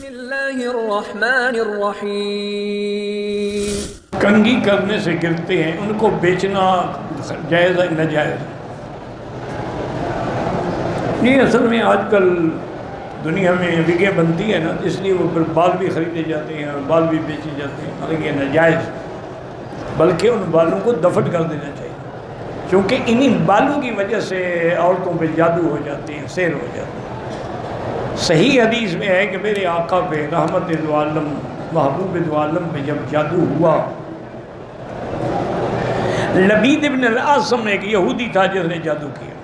اللہ الرحمن الرحیم۔ کنگھی کرنے سے گرتے ہیں، ان کو بیچنا جائز ہے ناجائز؟ یہ اصل میں آج کل دنیا میں وگیں بنتی ہے نا، اس لیے وہ بال بھی خریدے جاتے ہیں اور بال بھی بیچے جاتے ہیں، حالانکہ یہ ناجائز، بلکہ ان بالوں کو دفن کر دینا چاہیے، کیونکہ انہی بالوں کی وجہ سے عورتوں پہ جادو ہو جاتے ہیں، سحر ہو جاتے ہیں۔ صحیح حدیث میں ہے کہ میرے آقا پہ رحمت دو عالم محبوب دو عالم پہ جب جادو ہوا، لبید ابن العاصم ایک یہودی تھا جس نے جادو کیا،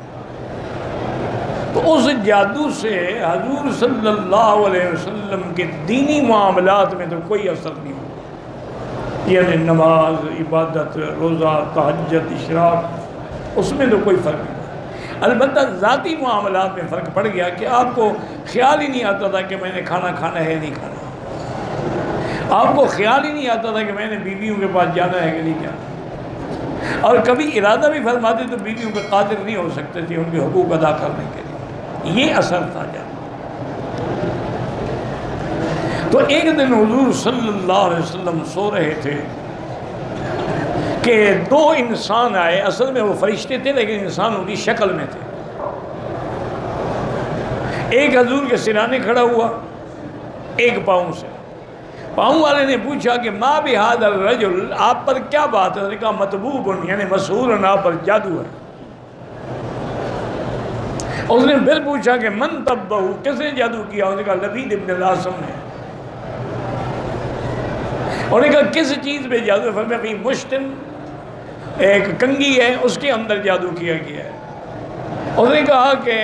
تو اس جادو سے حضور صلی اللہ علیہ وسلم کے دینی معاملات میں تو کوئی اثر نہیں ہوا، یعنی نماز، عبادت، روزہ، تہجد، اشراق، اس میں تو کوئی فرق نہیں۔ البتہ ذاتی معاملات میں فرق پڑ گیا کہ آپ کو خیال ہی نہیں آتا تھا کہ میں نے کھانا کھانا ہے نہیں کھانا، آپ کو خیال ہی نہیں آتا تھا کہ میں نے بیویوں کے پاس جانا ہے کہ نہیں جانا، اور کبھی ارادہ بھی فرماتے تو بیویوں کے قادر نہیں ہو سکتے تھے ان کے حقوق ادا کرنے کے لیے، یہ اثر تھا جادو۔ تو ایک دن حضور صلی اللہ علیہ وسلم سو رہے تھے کہ دو انسان آئے، اصل میں وہ فرشتے تھے لیکن انسانوں کی شکل میں تھے۔ ایک حضور کے سرانے کھڑا ہوا، ایک پاؤں سے۔ پاؤں والے نے پوچھا کہ ما بہذا الرجل، آپ پر کیا بات ہے؟ اس نے کہا مطبوب، یعنی مسحور، آپ پر جادو ہے۔ اس نے پھر پوچھا کہ من طبہ، کس نے جادو کیا؟ اس نے کہا لبید ابن العاصم نے۔ انہوں نے کہا کس چیز پہ جادو ہے؟ فرمایا کہ مشتن، ایک کنگھی ہے، اس کے اندر جادو کیا گیا ہے۔ اس نے کہا کہ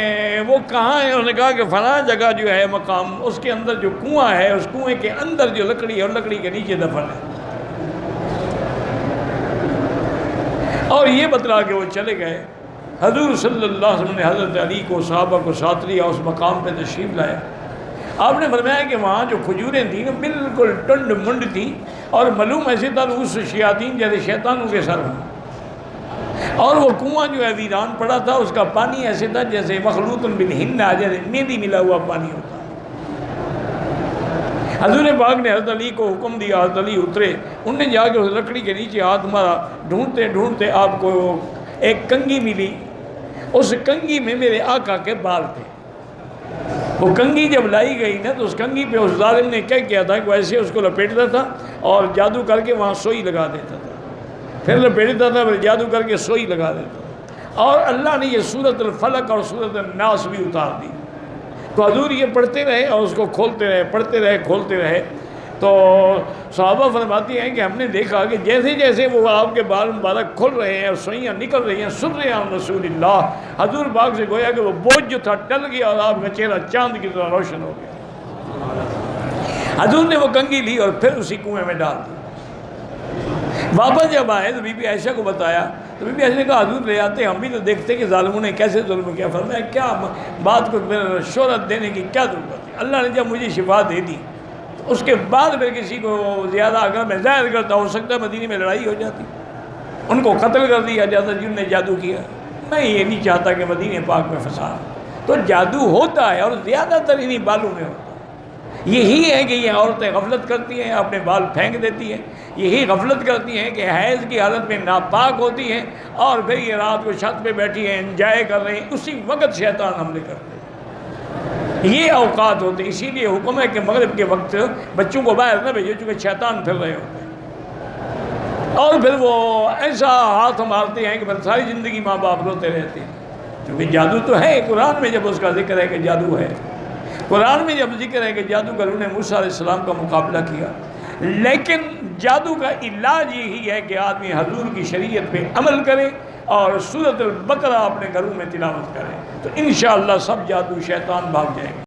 وہ کہاں ہے؟ انہوں نے کہا کہ فلاں جگہ جو ہے مقام، اس کے اندر جو کنواں ہے، اس کنویں کے اندر جو لکڑی ہے اور لکڑی کے نیچے دفن ہے۔ اور یہ بتلا کے وہ چلے گئے۔ حضور صلی اللہ علیہ وسلم نے حضرت علی کو، صحابہ کو ساتھ لیا، اس مقام پہ تشریف لایا۔ آپ نے فرمایا کہ وہاں جو کھجوریں تھیں بالکل ٹنڈ منڈ تھیں، اور معلوم ایسے تھا اس شیاطین جیسے شیطانوں کے سر ہوں، اور وہ کنواں جو ہے ویران پڑا تھا، اس کا پانی ایسے تھا جیسے مخلوط بالحنہ، جیسے مہندی ملا ہوا پانی ہوتا۔ حضور پاک نے حضرت علی کو حکم دیا، حضرت علی اترے، انہوں نے جا کے اس لکڑی کے نیچے ہاتھ مارا، ڈھونڈتے ڈھونڈتے آپ کو ایک کنگھی ملی۔ اس کنگھی میں میرے آقا کے بال تھے۔ وہ کنگھی جب لائی گئی نا، تو اس کنگھی پہ اس ظالم نے کیا کیا تھا کہ وہ ایسے اس کو لپیٹتا تھا اور جادو کر کے وہاں سوئی لگا دیتا تھا، پھر لپیٹتا تھا، پھر جادو کر کے سوئی لگا دیتا تھا، اور اللہ نے یہ سورۃ الفلق اور سورۃ الناس بھی اتار دی۔ تو حضور یہ پڑھتے رہے اور اس کو کھولتے رہے، پڑھتے رہے، کھولتے رہے۔ تو صحابہ فرماتی ہیں کہ ہم نے دیکھا کہ جیسے جیسے وہ آپ کے بال مبارک کھل رہے ہیں اور سوئیاں نکل رہی ہیں، سن رہے ہیں رسول اللہ، حضور پاک سے گویا کہ وہ بوجھ جو تھا ٹل گیا اور آپ کا چہرہ چاند کی طرح روشن ہو گیا۔ حضور نے وہ کنگھی لی اور پھر اسی کنویں میں ڈال دی۔ واپس جب آئے تو بی بی عائشہ کو بتایا، تو بی بی عائشہ نے کہا حضور لے آتے، ہم بھی تو دیکھتے کہ ظالموں نے کیسے ظلم کیا۔ فرمایا کیا بات کو شہرت دینے کی کیا ضرورت ہے؟ اللہ نے جب مجھے شفا دے دی، اس کے بعد پھر کسی کو زیادہ اگر میں ظاہر کرتا، ہو سکتا ہے مدینے میں لڑائی ہو جاتی، ان کو قتل کر دیا جاتا جن نے جادو کیا۔ میں یہ نہیں چاہتا کہ مدینے پاک میں فساد۔ تو جادو ہوتا ہے اور زیادہ تر انہی بالوں میں ہوتا ہے۔ یہی ہے کہ یہ عورتیں غفلت کرتی ہیں، اپنے بال پھینک دیتی ہیں، یہی غفلت کرتی ہیں کہ حیض کی حالت میں ناپاک ہوتی ہیں، اور پھر یہ رات کو چھت پہ بیٹھی ہیں، انجوائے کر رہی ہیں، اسی وقت شیطان حملے کرتے ہیں۔ یہ اوقات ہوتے ہیں، اسی لیے حکم ہے کہ مغرب کے وقت بچوں کو باہر نہ بھیجو، چونکہ شیطان پھر رہے ہوتے ہیں، اور پھر وہ ایسا ہاتھ مارتے ہیں کہ پھر ساری زندگی ماں باپ روتے رہتے ہیں، کیونکہ جادو تو ہے۔ قرآن میں جب اس کا ذکر ہے کہ جادو ہے، قرآن میں جب ذکر ہے کہ جادوگروں نے موسیٰ علیہ السلام کا مقابلہ کیا، لیکن جادو کا علاج یہی ہے کہ آدمی حضور کی شریعت پہ عمل کرے اور سورۃ البقرہ اپنے گھروں میں تلاوت کرے، تو انشاءاللہ سب جادو شیطان بھاگ جائے گا۔